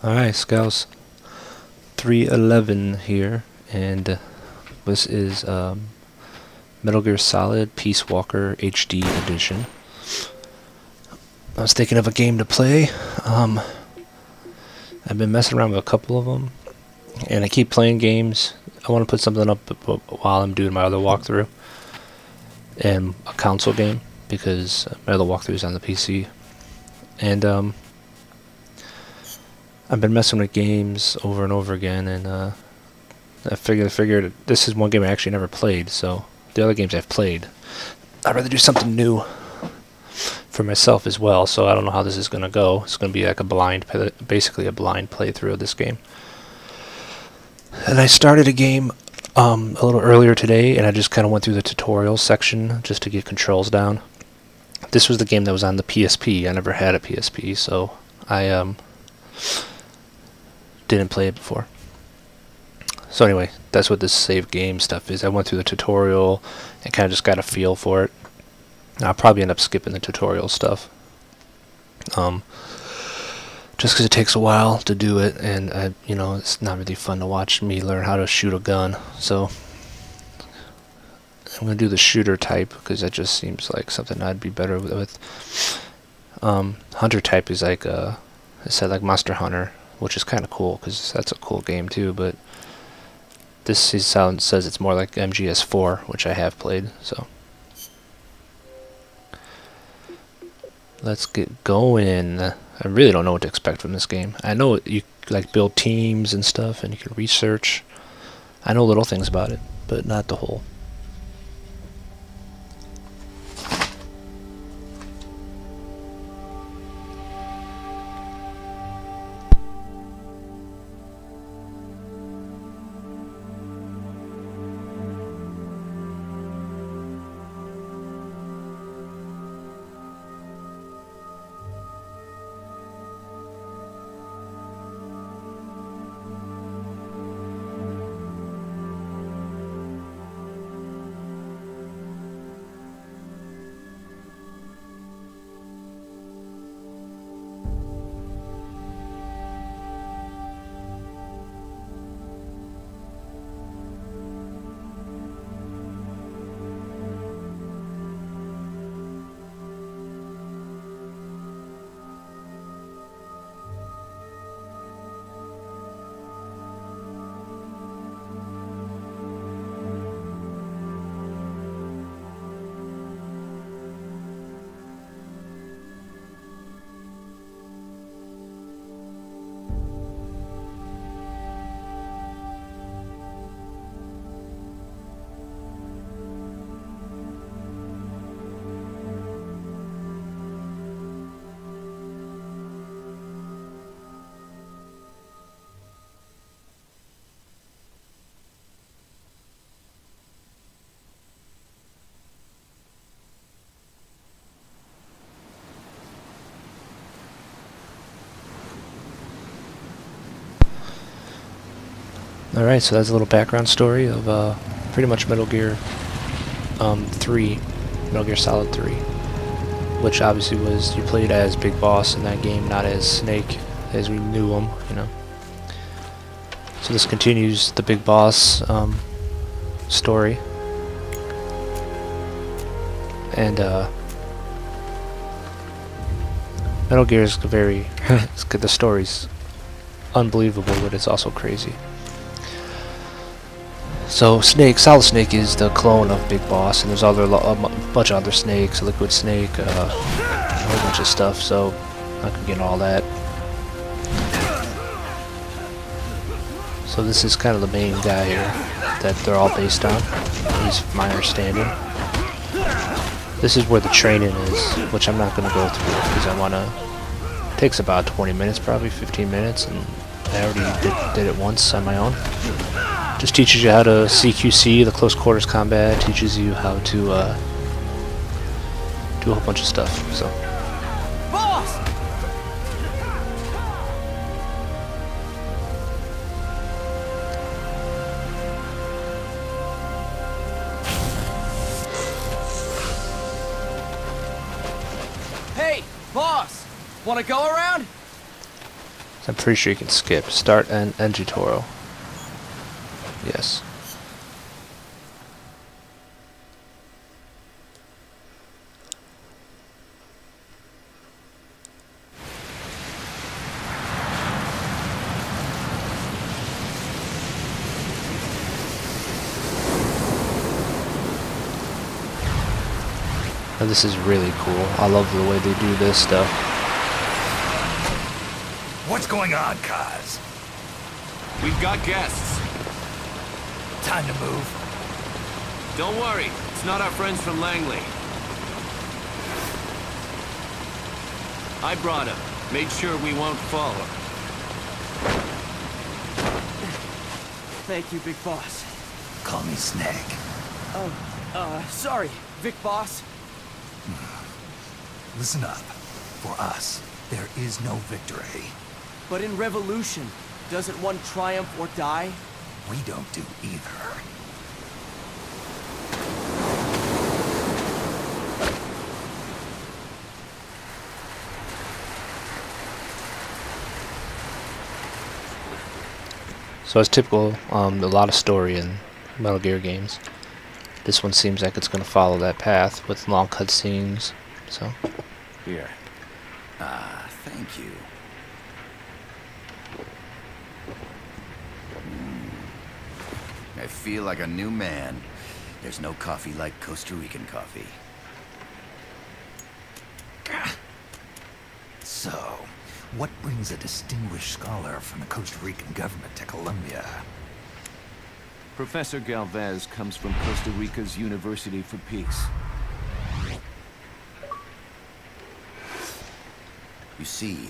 Alright, Scouts 311 here, and this is Metal Gear Solid Peace Walker HD Edition. I was thinking of a game to play. I've been messing around with a couple of them, and I keep playing games. I want to put something up while I'm doing my other walkthrough, and a console game, because my other walkthrough is on the PC. And I've been messing with games over and over again, and I figured this is one game I actually never played, so the other games I've played, I'd rather do something new for myself as well. So I don't know how this is going to go. It's going to be like basically a blind playthrough of this game. And I started a game a little earlier today, and I just kind of went through the tutorial section just to get controls down. This was the game that was on the PSP. I never had a PSP, so I didn't play it before. So anyway, that's what this save game stuff is. I went through the tutorial and kind of just got a feel for it. I'll probably end up skipping the tutorial stuff, just because it takes a while to do it, and you know, it's not really fun to watch me learn how to shoot a gun. So I'm gonna do the shooter type because that just seems like something I'd be better with. Hunter type is like it said like Monster Hunter, which is kind of cool because that's a cool game too. But this says it's more like MGS4, which I have played. So let's get going. I really don't know what to expect from this game. I know you like build teams and stuff, and you can research. I know little things about it, but not the whole. Alright, so that's a little background story of pretty much Metal Gear 3, Metal Gear Solid 3, which obviously was, you played as Big Boss in that game, not as Snake as we knew him, you know. So this continues the Big Boss story, and Metal Gear is very, the story's unbelievable, but it's also crazy. So Solid Snake is the clone of Big Boss, and there's a bunch of other snakes, Liquid Snake, a whole bunch of stuff, so I can get into all that. So this is kind of the main guy here that they're all based on, at least from my understanding. This is where the training is, which I'm not going to go through because I want to. It takes about 20 minutes, probably 15 minutes, and I already did it once on my own. Just teaches you how to CQC, the close quarters combat, teaches you how to do a whole bunch of stuff. So. Boss! Hey, boss! Wanna go around? I'm pretty sure you can skip. Start and end tutorial. Yes. And this is really cool. I love the way they do this stuff. What's going on, Kaz? We've got guests. Time to move. Don't worry, it's not our friends from Langley. I brought him. Made sure we won't fall. Thank you, Big Boss. Call me Snake. Sorry, Vic Boss. Listen up. For us, there is no victory. But in Revolution, doesn't one triumph or die? We don't do either. So as typical, a lot of story in Metal Gear games. This one seems like it's going to follow that path with long cutscenes. So Here. Ah, thank you. I feel like a new man. There's no coffee like Costa Rican coffee. So, what brings a distinguished scholar from the Costa Rican government to Colombia? Professor Galvez comes from Costa Rica's University for Peace. You see,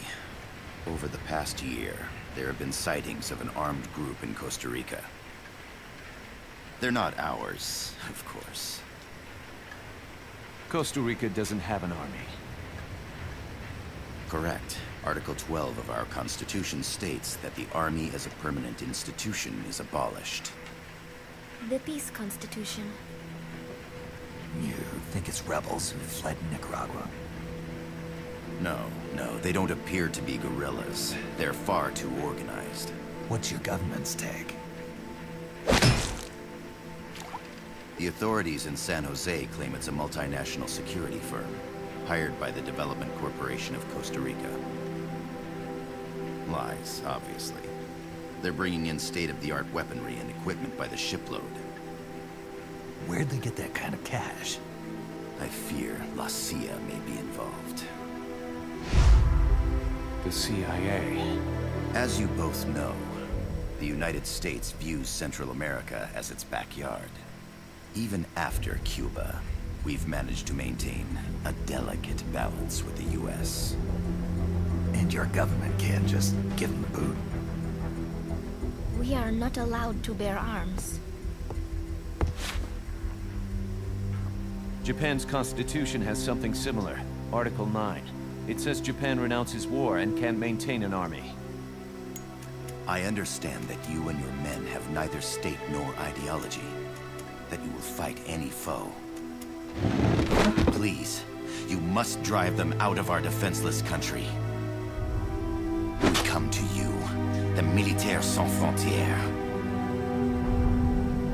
over the past year, there have been sightings of an armed group in Costa Rica. They're not ours, of course. Costa Rica doesn't have an army. Correct. Article 12 of our Constitution states that the Army as a permanent institution is abolished. The Peace Constitution. You think it's rebels who fled Nicaragua? No, they don't appear to be guerrillas. They're far too organized. What's your government's take? The authorities in San Jose claim it's a multinational security firm, hired by the Development Corporation of Costa Rica. Lies, obviously. They're bringing in state-of-the-art weaponry and equipment by the shipload. Where'd they get that kind of cash? I fear La CIA may be involved. The CIA. As you both know, the United States views Central America as its backyard. Even after Cuba, we've managed to maintain a delicate balance with the U.S. And your government can't just give them the boot? We are not allowed to bear arms. Japan's constitution has something similar. Article 9. It says Japan renounces war and can't maintain an army. I understand that you and your men have neither state nor ideology. That you will fight any foe. Please, you must drive them out of our defenseless country. We come to you, the Militaires Sans Frontières.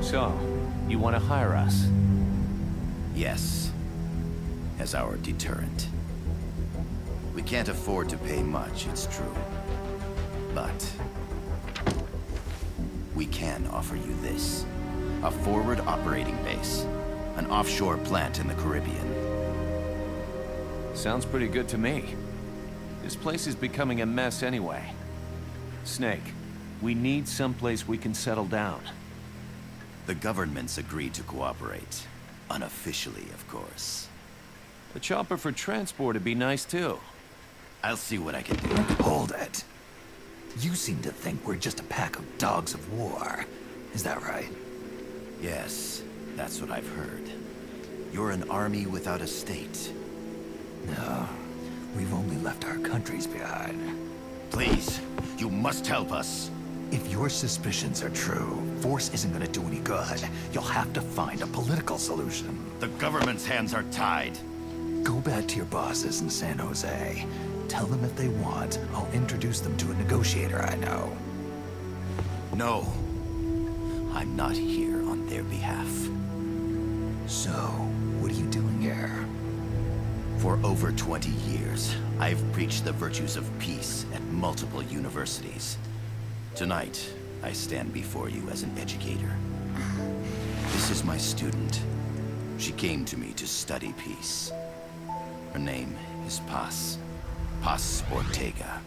So, you want to hire us? Yes, as our deterrent. We can't afford to pay much, it's true. But we can offer you this. A forward operating base. An offshore plant in the Caribbean. Sounds pretty good to me. This place is becoming a mess anyway. Snake, we need someplace we can settle down. The government's agreed to cooperate. Unofficially, of course. A chopper for transport would be nice too. I'll see what I can do. Hold it. You seem to think we're just a pack of dogs of war. Is that right? Yes, that's what I've heard. You're an army without a state. No, we've only left our countries behind. Please, you must help us. If your suspicions are true, force isn't gonna do any good. You'll have to find a political solution. The government's hands are tied. Go back to your bosses in San Jose. Tell them if they want, I'll introduce them to a negotiator I know. No. I'm not here on their behalf. So, what are you doing here? For over 20 years, I've preached the virtues of peace at multiple universities. Tonight, I stand before you as an educator. This is my student. She came to me to study peace. Her name is Paz. Paz Ortega.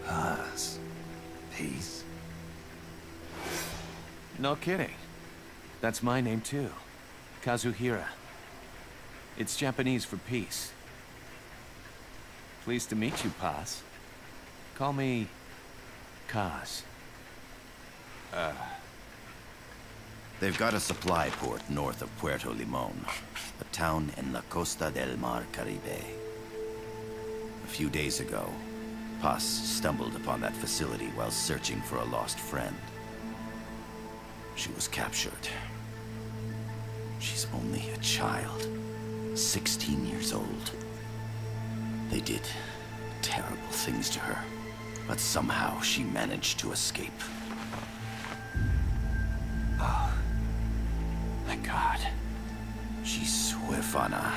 Paz. Peace. No kidding. That's my name too. Kazuhira. It's Japanese for peace. Pleased to meet you, Paz. Call me Kaz. They've got a supply port north of Puerto Limon, a town in La Costa del Mar Caribe. A few days ago, Paz stumbled upon that facility while searching for a lost friend. She was captured. She's only a child, 16 years old. They did terrible things to her, but somehow she managed to escape. Oh. Thank God. She's huérfana.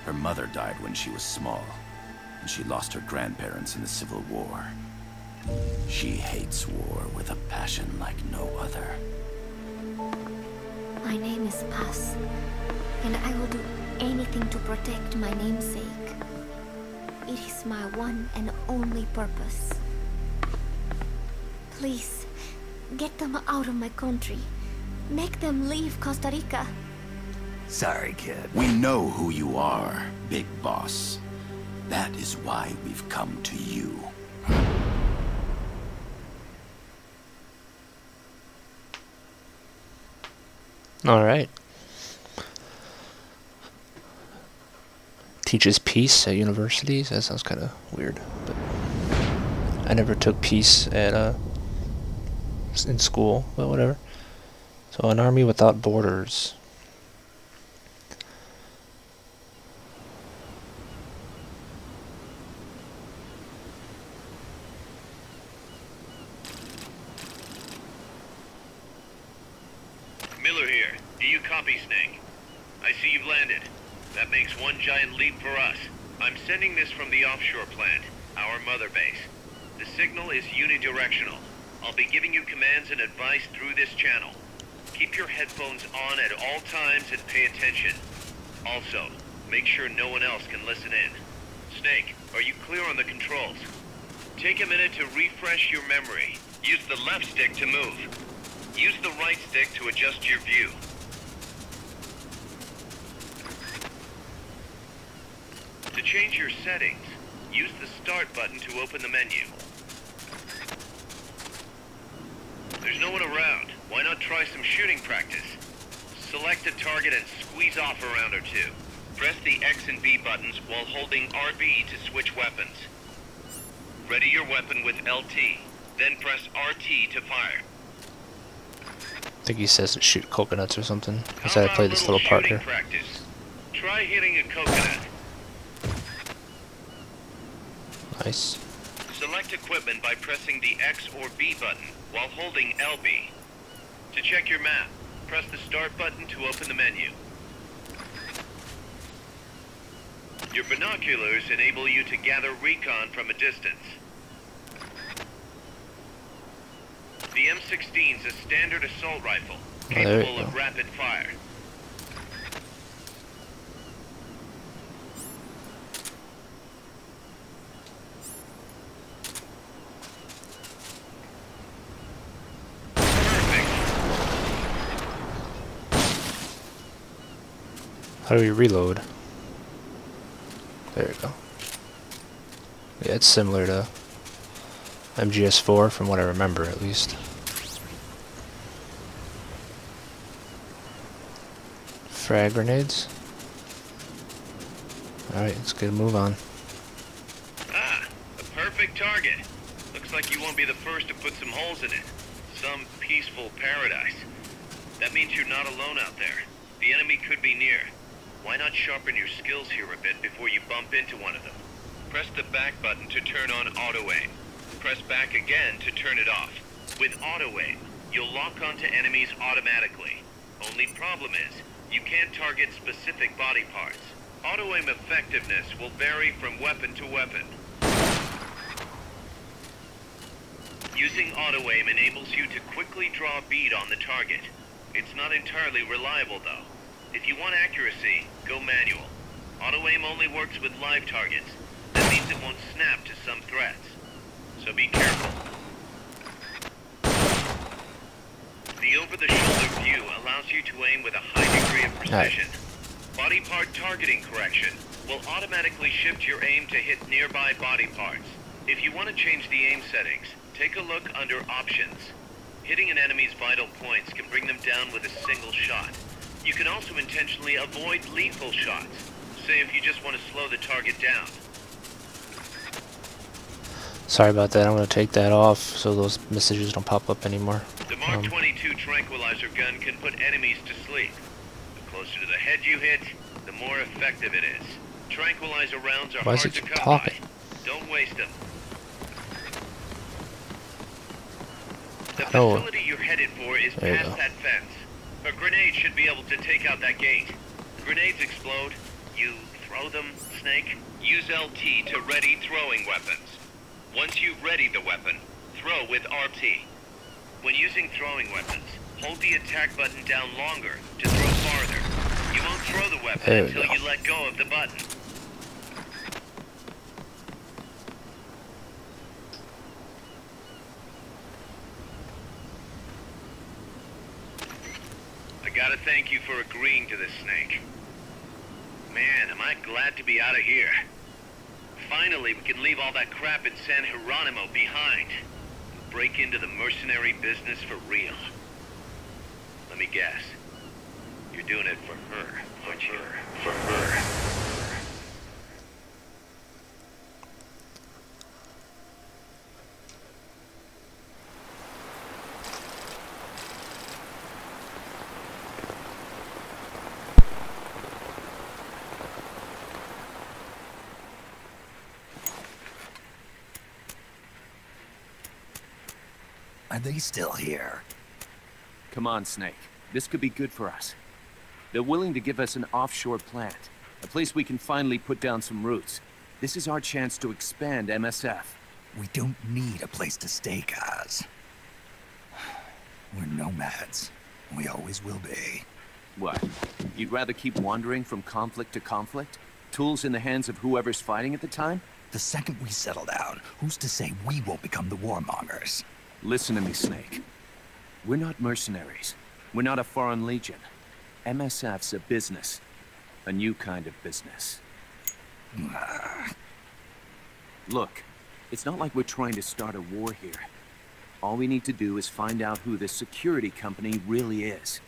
Her mother died when she was small, and she lost her grandparents in the Civil War. She hates war with a passion like no other. My name is Paz, and I will do anything to protect my namesake. It is my one and only purpose. Please, get them out of my country. Make them leave Costa Rica. Sorry, kid. We know who you are, Big Boss. That is why we've come to you. Alright. Teaches peace at universities? That sounds kind of weird. But I never took peace at in school, but whatever. So, an army without borders. Miller here. Do you copy, Snake? I see you've landed. That makes one giant leap for us. I'm sending this from the offshore plant, our mother base. The signal is unidirectional. I'll be giving you commands and advice through this channel. Keep your headphones on at all times and pay attention. Also, make sure no one else can listen in. Snake, are you clear on the controls? Take a minute to refresh your memory. Use the left stick to move. Use the right stick to adjust your view. To change your settings, use the Start button to open the menu. There's no one around. Why not try some shooting practice? Select a target and squeeze off a round or two. Press the X and B buttons while holding RB to switch weapons. Ready your weapon with LT, then press RT to fire. I think he says to shoot coconuts or something. I said I played this little part here. Practice. Try hitting a coconut. Nice. Select equipment by pressing the X or B button while holding LB. To check your map, press the Start button to open the menu. Your binoculars enable you to gather recon from a distance. The M16 is a standard assault rifle, capable of rapid fire. How do we reload? There we go. Yeah, it's similar to MGS4 from what I remember, at least. Frag grenades. Alright, let's get a move on. Ah, a perfect target. Looks like you won't be the first to put some holes in it. Some peaceful paradise. That means you're not alone out there. The enemy could be near. Why not sharpen your skills here a bit before you bump into one of them? Press the back button to turn on auto-aim. Press back again to turn it off. With auto-aim, you'll lock onto enemies automatically. Only problem is, you can't target specific body parts. Auto-aim effectiveness will vary from weapon to weapon. Using auto-aim enables you to quickly draw a bead on the target. It's not entirely reliable though. If you want accuracy, go manual. Auto-aim only works with live targets. That means it won't snap to some threats. So be careful. The over-the-shoulder view allows you to aim with a high degree of precision. Body part targeting correction will automatically shift your aim to hit nearby body parts. If you want to change the aim settings, take a look under Options. Hitting an enemy's vital points can bring them down with a single shot. You can also intentionally avoid lethal shots. Say if you just want to slow the target down. Sorry about that. I'm going to take that off so those messages don't pop up anymore. The Mark 22 tranquilizer gun can put enemies to sleep. The closer to the head you hit, the more effective it is. Tranquilizer rounds are hard to come by. Don't waste them. The facility you're headed for is past that fence. A grenade should be able to take out that gate. Grenades explode. You throw them, Snake? Use LT to ready throwing weapons. Once you've readied the weapon, throw with RT. When using throwing weapons, hold the attack button down longer to throw farther. You won't throw the weapon until you let go of the button. I gotta thank you for agreeing to this, Snake. Man, am I glad to be out of here. Finally, we can leave all that crap in San Geronimo behind. And break into the mercenary business for real. Let me guess. You're doing it for her, aren't you? For her. Are they still here? Come on, Snake. This could be good for us. They're willing to give us an offshore plant. A place we can finally put down some roots. This is our chance to expand MSF. We don't need a place to stay, Kaz. We're nomads. We always will be. What? You'd rather keep wandering from conflict to conflict? Tools in the hands of whoever's fighting at the time? The second we settle down, who's to say we won't become the warmongers? Listen to me, Snake. We're not mercenaries. We're not a foreign legion. MSF's a business. A new kind of business. Look, it's not like we're trying to start a war here. All we need to do is find out who this security company really is.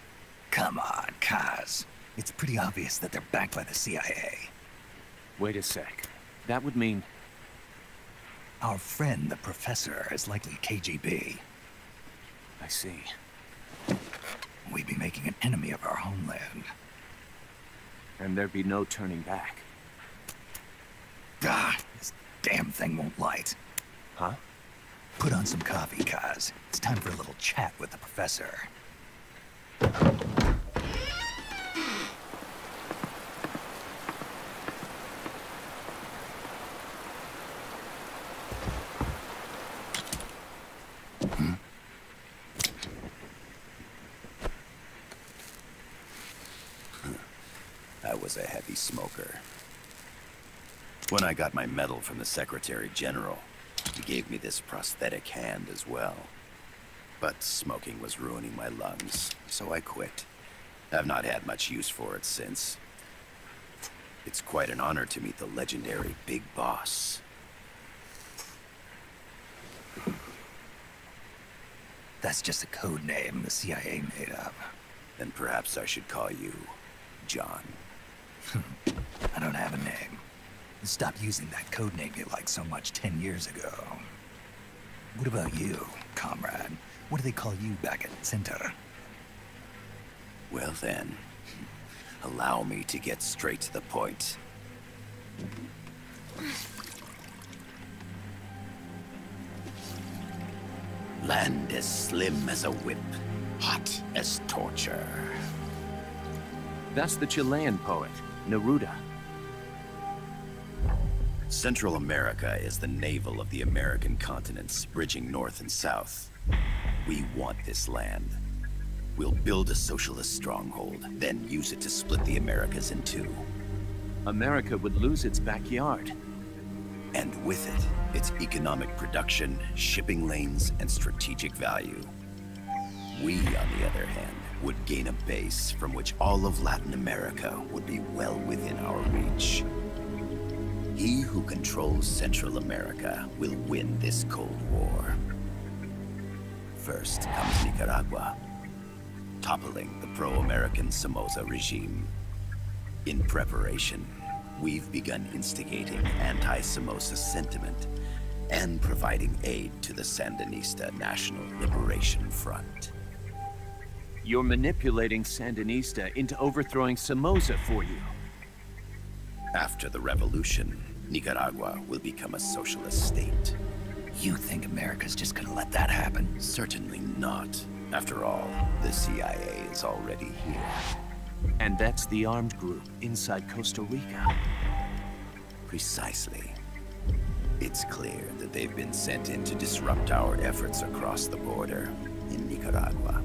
Come on, Kaz. It's pretty obvious that they're backed by the CIA. Wait a sec. That would mean... Our friend, the Professor, is likely KGB. I see. We'd be making an enemy of our homeland. And there'd be no turning back. Ah, this damn thing won't light. Huh? Put on some coffee, Kaz. It's time for a little chat with the Professor. I was a heavy smoker. When I got my medal from the Secretary General, he gave me this prosthetic hand as well. But smoking was ruining my lungs, so I quit. I've not had much use for it since. It's quite an honor to meet the legendary Big Boss. That's just a code name the CIA made up. Then perhaps I should call you John. I don't have a name. Stop using that code name you liked so much 10 years ago. What about you, comrade? What do they call you back at Center? Well then, Allow me to get straight to the point. Land as slim as a whip, hot as torture. That's the Chilean poet, Neruda. Central America is the navel of the American continents, bridging north and south. We want this land. We'll build a socialist stronghold, then use it to split the Americas in two. America would lose its backyard. And with it, its economic production, shipping lanes, and strategic value. We, on the other hand, would gain a base from which all of Latin America would be well within our reach. He who controls Central America will win this Cold War. First comes Nicaragua, toppling the pro-American Somoza regime. In preparation, we've begun instigating anti-Somoza sentiment and providing aid to the Sandinista National Liberation Front. You're manipulating Sandinista into overthrowing Somoza for you. After the revolution, Nicaragua will become a socialist state. You think America's just gonna let that happen? Certainly not. After all, the CIA is already here. And that's the armed group inside Costa Rica. Precisely. It's clear that they've been sent in to disrupt our efforts across the border in Nicaragua.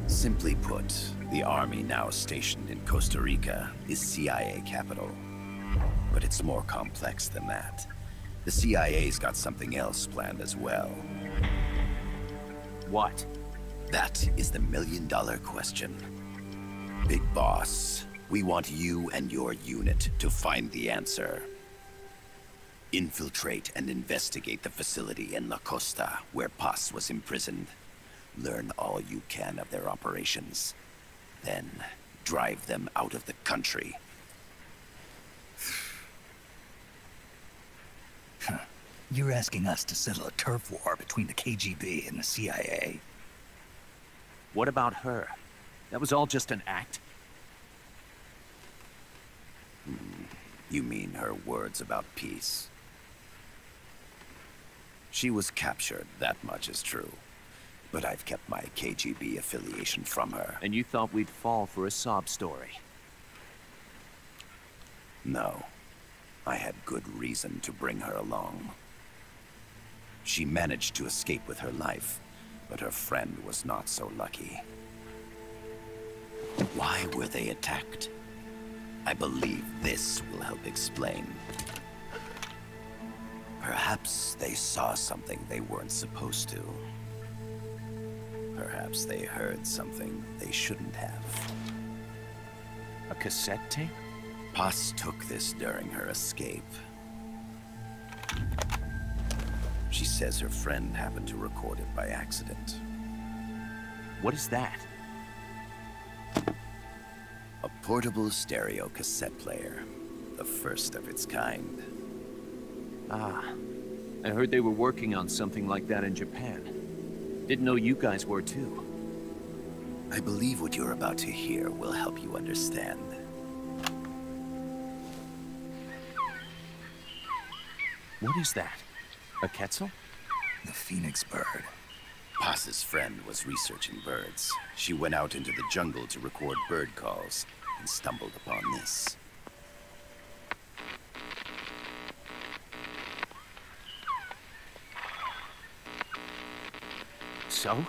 Simply put, the army now stationed in Costa Rica is CIA capital. But it's more complex than that. The CIA's got something else planned as well. What? That is the million-dollar question. Big Boss, we want you and your unit to find the answer. Infiltrate and investigate the facility in La Costa, where Paz was imprisoned. Learn all you can of their operations. Then, drive them out of the country. You're asking us to settle a turf war between the KGB and the CIA? What about her? That was all just an act? You mean her words about peace? She was captured, that much is true. But I've kept my KGB affiliation from her. And you thought we'd fall for a sob story? No. I had good reason to bring her along. She managed to escape with her life, but her friend was not so lucky. Why were they attacked? I believe this will help explain. Perhaps they saw something they weren't supposed to. Perhaps they heard something they shouldn't have. A cassette tape? Paz took this during her escape. She says her friend happened to record it by accident. What is that? A portable stereo cassette player. The first of its kind. Ah. I heard they were working on something like that in Japan. Didn't know you guys were too. I believe what you're about to hear will help you understand. What is that? A Quetzal? The Phoenix bird. Paz's friend was researching birds. She went out into the jungle to record bird calls and stumbled upon this. So?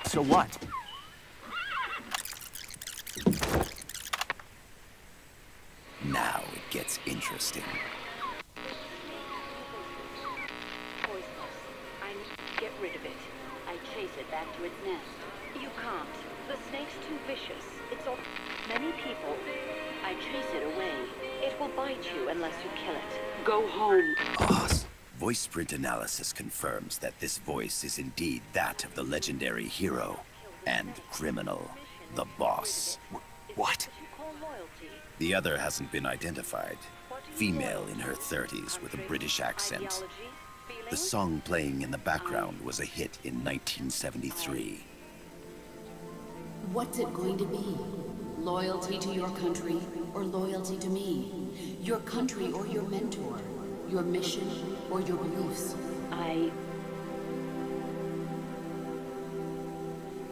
So what? Now it gets interesting. Get rid of it. I chase it back to its nest. You can't. The snake's too vicious. It's all... Many people. I chase it away. It will bite you unless you kill it. Go home. Voice print analysis confirms that this voice is indeed that of the legendary hero and criminal, the Boss. What? The other hasn't been identified. Female in her 30s with a British accent. The song playing in the background was a hit in 1973. What's it going to be? Loyalty to your country or loyalty to me? Your country or your mentor? Your mission or your beliefs? I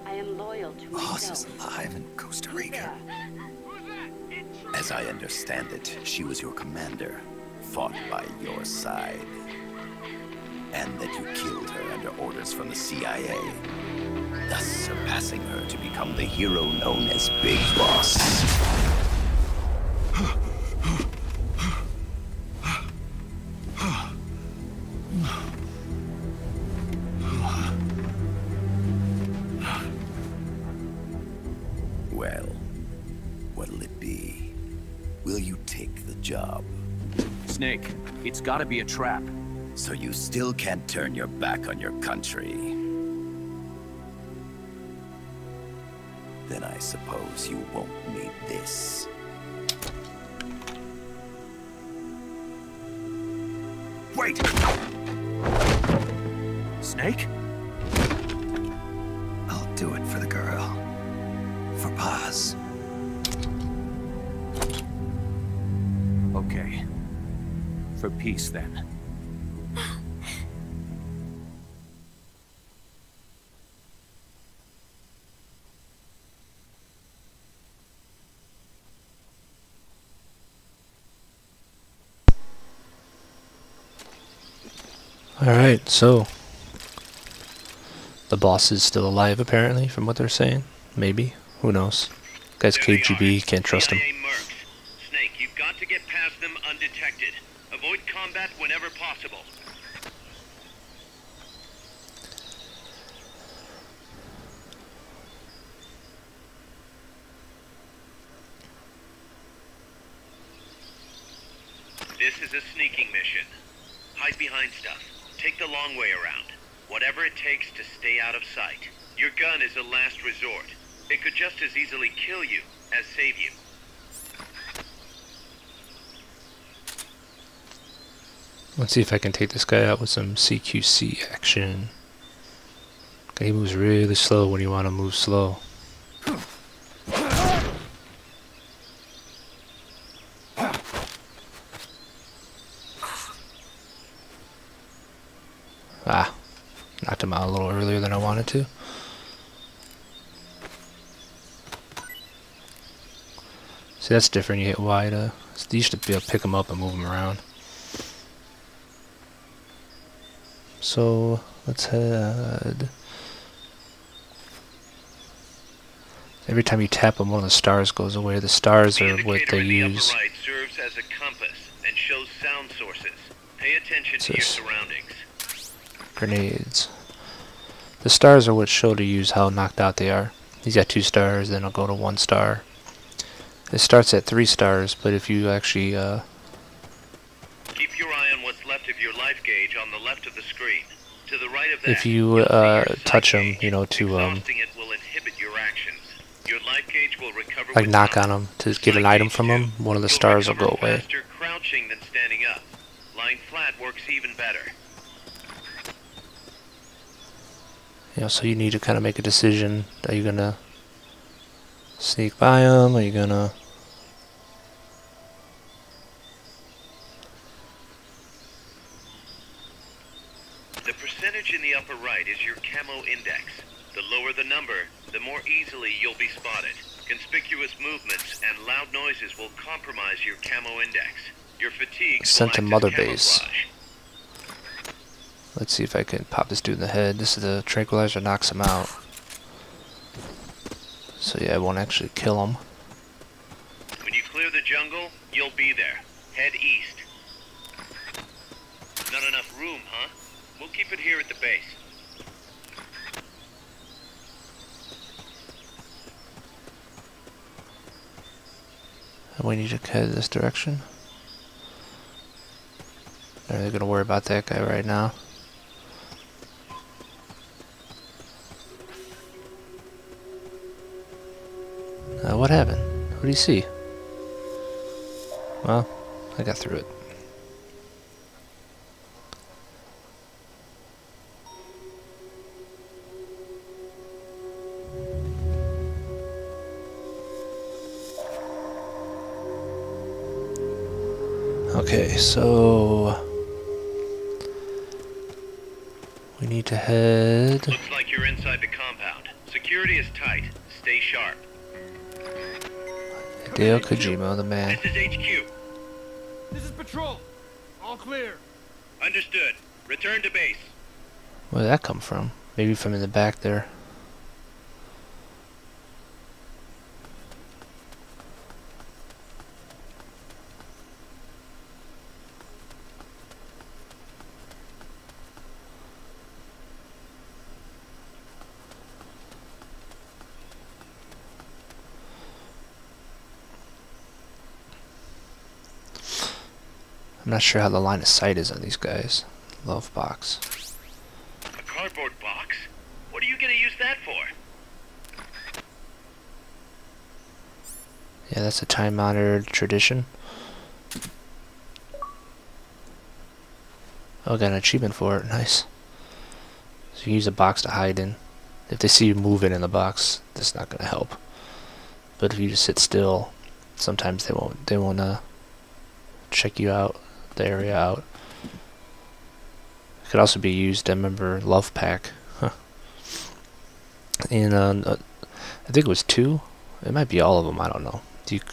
am loyal to Boss myself. is alive in Costa Rica. As I understand it, she was your commander, fought by your side. And that you killed her under orders from the CIA, thus surpassing her to become the hero known as Big Boss. Well, what'll it be? Will you take the job? Snake, it's gotta be a trap. So you still can't turn your back on your country? Then I suppose you won't need this. Wait! Snake? I'll do it for the girl. For Paz. Okay. For peace, then. Alright, so the boss is still alive apparently, from what they're saying. Maybe. Who knows? Guy's KGB, can't trust him. CIA mercs. Snake, you've got to get past them undetected. Avoid combat whenever possible. This is a sneaking mission. Hide behind stuff. Take the long way around. Whatever it takes to stay out of sight. Your gun is a last resort. It could just as easily kill you as save you. Let's see if I can take this guy out with some CQC action. He moves really slow when you want to move slow. Ah, knocked him out a little earlier than I wanted to. See, that's different. You hit Y to... You used to be able to pick him up and move him around. So, let's head... Every time you tap him, one of the stars goes away. The stars are what they use. The upper right serves as a compass and shows sound sources. Pay attention to your surroundings. Grenades. The stars are what show to use how knocked out they are. He's got 2 stars, then it'll go to 1 star. It starts at 3 stars, but if you actually keep your eye on what's left of your life gauge on the left of the screen. To the right of that, if you touch them, you know, to exhausting it will inhibit your actions. Your life gauge will recover like with knock time. on them to get an item from them, one of the stars will go away. Faster crouching than standing up. Lying flat works even better. You know, so you need to kind of make a decision. Are you gonna sneak by them? Are you gonna... The percentage in the upper right is your camo index. The lower the number, the more easily you'll be spotted. Conspicuous movements and loud noises will compromise your camo index. Your fatigue Sent to will act Mother as Base. camouflage. Let's see if I can pop this dude in the head. This is the tranquilizer, knocks him out. So yeah, I won't actually kill him. When you clear the jungle, you'll be there. Head east. Not enough room, huh? We'll keep it here at the base. And we need to head this direction. They're really gonna worry about that guy right now. What happened? What do you see? Well, I got through it. Okay, so we need to head. Looks like you're inside the compound. Security is tight. Stay sharp. Hideo Kojima, the man. This is HQ. This is patrol. All clear. Understood. Return to base. Where did that come from? Maybe from in the back there. I'm not sure how the line of sight is on these guys. Love box. A cardboard box? What are you gonna use that for? Yeah, that's a time-honored tradition. Oh, got an achievement for it. Nice. So you use a box to hide in. If they see you moving in the box, that's not gonna help. But if you just sit still, sometimes they won't check you out, the area out. It could also be used, I remember, Love Pack. Huh. And I think it was 2. It might be all of them, I don't know.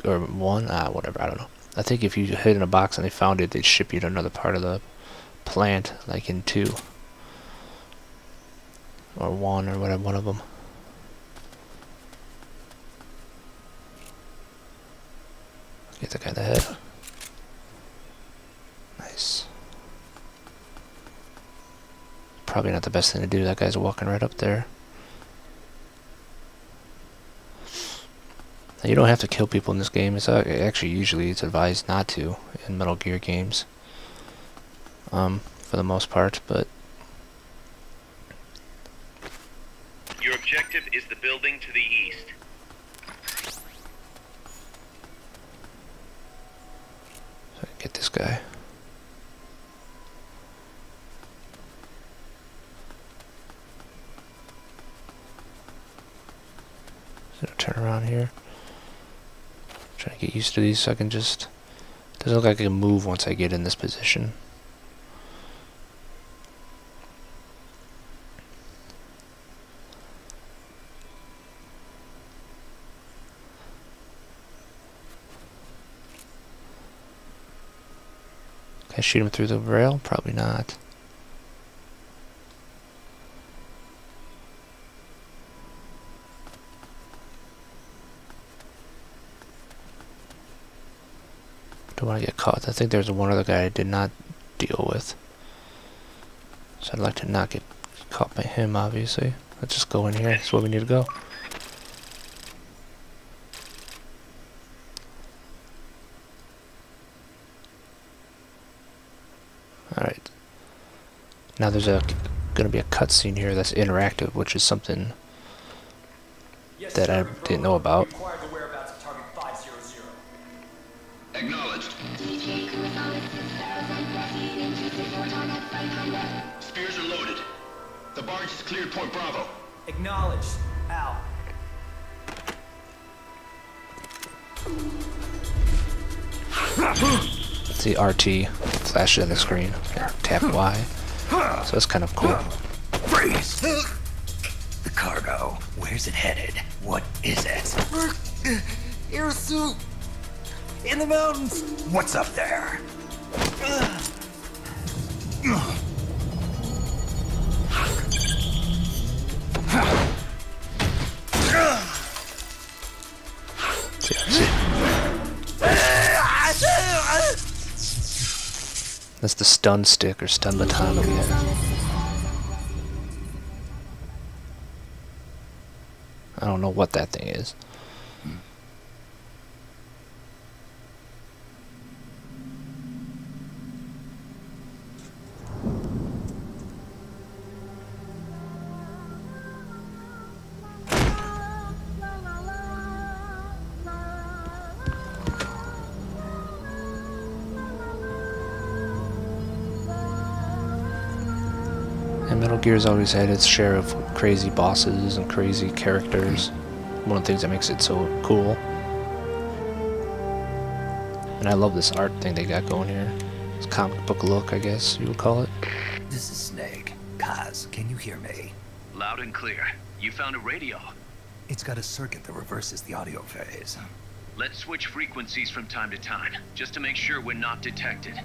Or 1, whatever, I don't know. I think if you hid in a box and they found it, they'd ship you to another part of the plant, like in 2. Or 1, or whatever, one of them. Get the guy in the head. Nice. Probably not the best thing to do. That guy's walking right up there. Now, you don't have to kill people in this game. It's actually usually it's advised not to in Metal Gear games. For the most part, but Your objective is the building to the east. so get this guy. So turn around here. Trying to get used to these so I can just. Doesn't look like I can move once I get in this position. Can I shoot him through the rail? Probably not. Don't want to get caught. I think there's one other guy I did not deal with. So I'd like to not get caught by him, obviously. Let's just go in here. That's where we need to go. Alright. Now there's going to be a cutscene here that's interactive, which is something that I didn't know about. Acknowledged. Spears are loaded. The barge is cleared Point Bravo. Acknowledged. Out. See RT flash it on the screen. Tap Y. So that's kind of cool. Freeze! The cargo. Where's it headed? What is it? Air suit. In the mountains. What's up there? That's the stun stick or stun baton that we have. I don't know what that thing is. And Metal Gear's always had its share of crazy bosses and crazy characters. One of the things that makes it so cool. And I love this art thing they got going here. It's comic book look, I guess you would call it. This is Snake. Kaz, can you hear me? Loud and clear. You found a radio. It's got a circuit that reverses the audio phase. Let's switch frequencies from time to time, just to make sure we're not detected.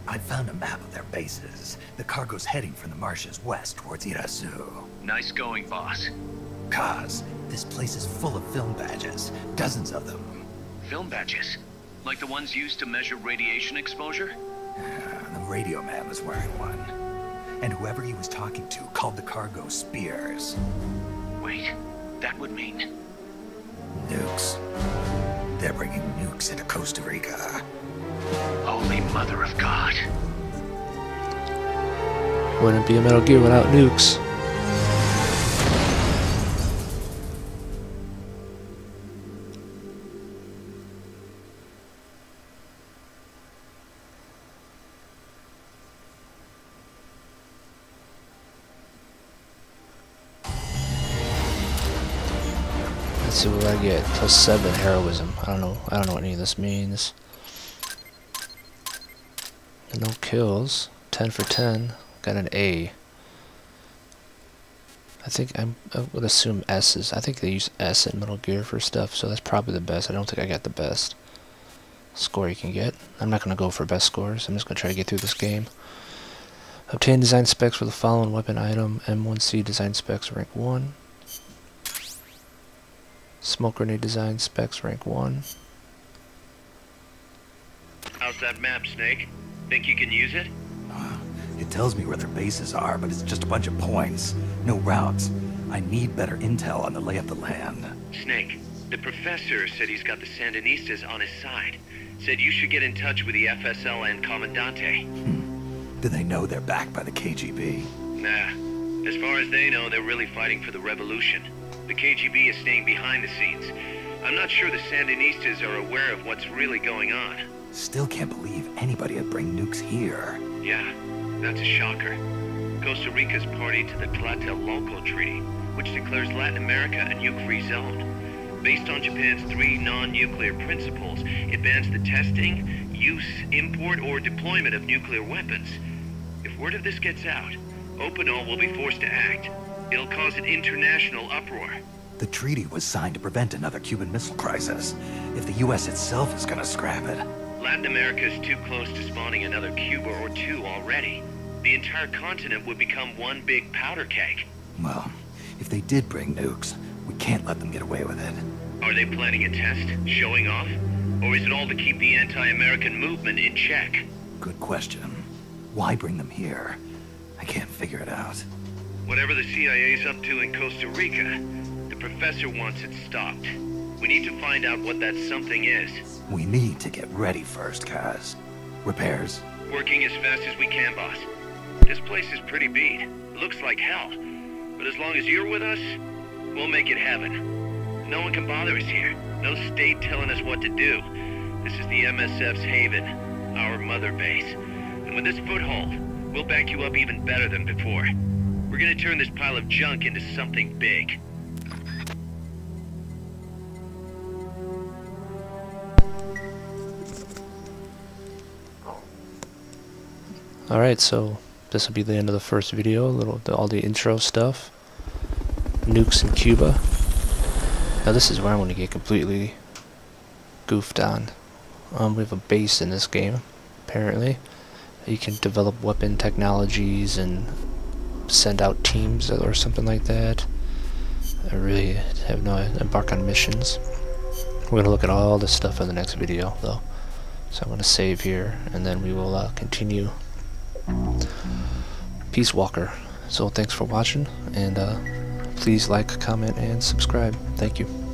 I found a map of their bases. The cargo's heading from the marshes west towards Irasu. Nice going, boss. Kaz, this place is full of film badges. Dozens of them. Film badges? Like the ones used to measure radiation exposure? The radio man was wearing one. And whoever he was talking to called the cargo Spears. Wait, that would mean... Nukes. They're bringing nukes into Costa Rica. Holy Mother of God. Wouldn't be a Metal Gear without nukes. Let's see what I get. +7 heroism. I don't know what any of this means. And no kills. 10 for 10. Got an A. I would assume S's. I think they use S in Metal Gear for stuff, so that's probably the best. I don't think I got the best score you can get. I'm not going to go for best scores. I'm just going to try to get through this game. Obtain design specs for the following weapon item. M1C design specs rank 1. Smoke grenade design specs rank 1. How's that map, Snake? Think you can use it? It tells me where their bases are, but it's just a bunch of points. No routes. I need better intel on the lay of the land. Snake, the professor said he's got the Sandinistas on his side. Said you should get in touch with the FSL and Comandante. Do they know they're backed by the KGB? Nah. As far as they know, they're really fighting for the revolution. The KGB is staying behind the scenes. I'm not sure the Sandinistas are aware of what's really going on. Still can't believe anybody would bring nukes here. Yeah, that's a shocker. Costa Rica's party to the Tlatelolco Treaty, which declares Latin America a nuke-free zone. Based on Japan's 3 non-nuclear principles, it bans the testing, use, import, or deployment of nuclear weapons. If word of this gets out, Opinol will be forced to act. It'll cause an international uproar. The treaty was signed to prevent another Cuban Missile Crisis. If the U.S. itself is gonna scrap it... Latin America is too close to spawning another Cuba or two already. The entire continent would become one big powder keg. Well, if they did bring nukes, we can't let them get away with it. Are they planning a test? Showing off? Or is it all to keep the anti-American movement in check? Good question. Why bring them here? I can't figure it out. Whatever the CIA's up to in Costa Rica, the professor wants it stopped. We need to find out what that something is. We need to get ready first, Kaz. Repairs? Working as fast as we can, boss. This place is pretty beat. It looks like hell. But as long as you're with us, we'll make it heaven. No one can bother us here. No state telling us what to do. This is the MSF's haven, our mother base. And with this foothold, we'll back you up even better than before. We're gonna turn this pile of junk into something big. Alright, so this will be the end of the first video, all the intro stuff. Nukes in Cuba. Now this is where I'm going to get completely goofed on. We have a base in this game, apparently. You can develop weapon technologies and send out teams or something like that. I really have no embark on missions. We're going to look at all this stuff in the next video though. So I'm going to save here and then we will continue. Peace Walker. So thanks for watching and please like, comment and subscribe. Thank you.